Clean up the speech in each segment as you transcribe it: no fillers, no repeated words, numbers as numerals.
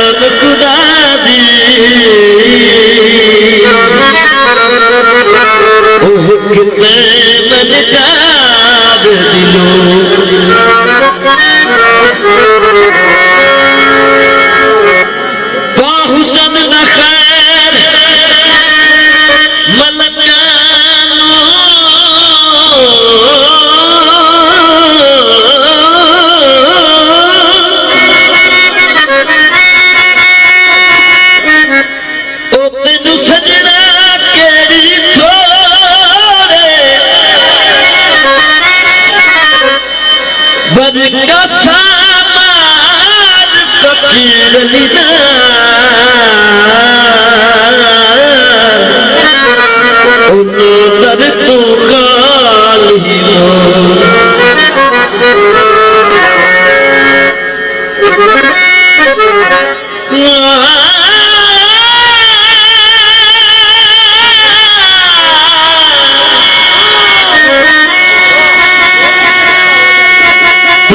कसम खुदा दी ओह कितने मन जाद दिलो हुसन न खैर मलकानो ओ तेनू सजना केड़ी छोड़े बदका सामान फकीर लीना दर तो खाली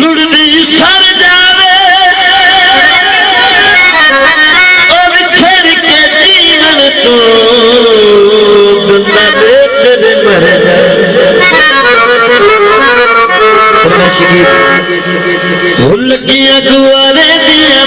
लुड़दी सर जावे और छेड़ के जीवन तो भूल किया गुआरे दिया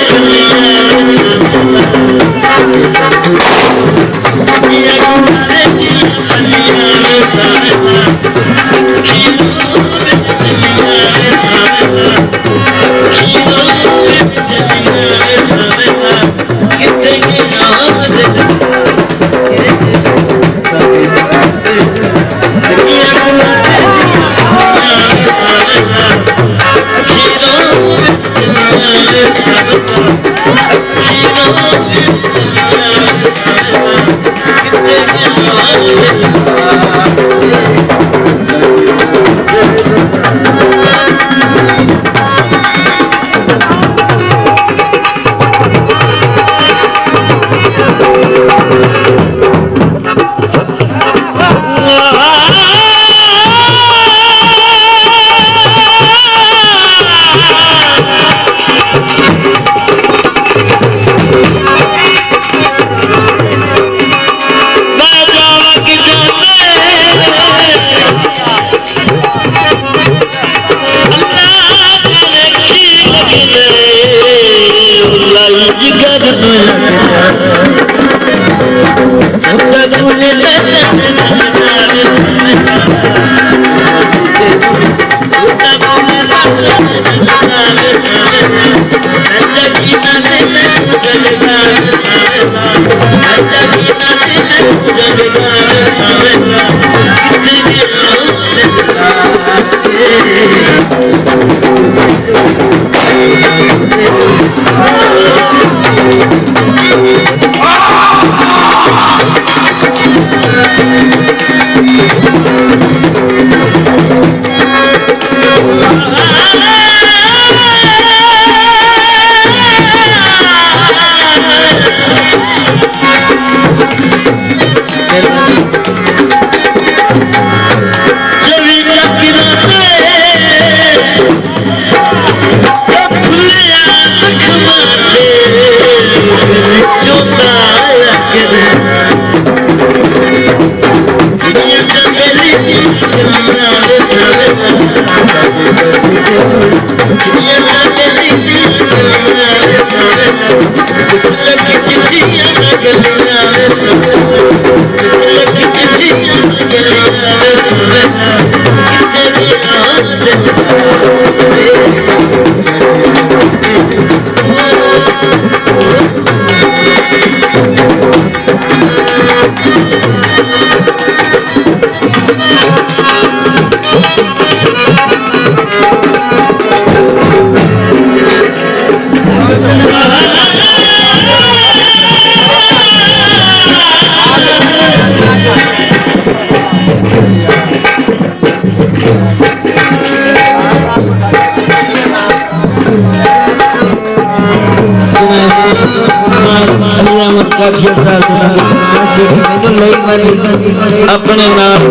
अपने नाम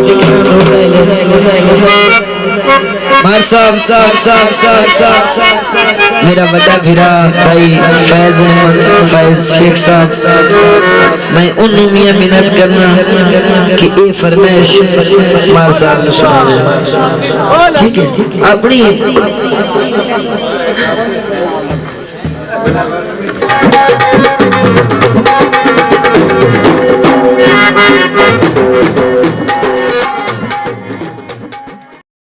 मार साहब साहब साहब साहब साहब मेरा बड़ा भिरा भाई फैज अहमद फैज शेख साहब मैं उन्होंने मियां मिन्नत करना कि ये फरमाइश मार साहब ने सुना ठीक है अपनी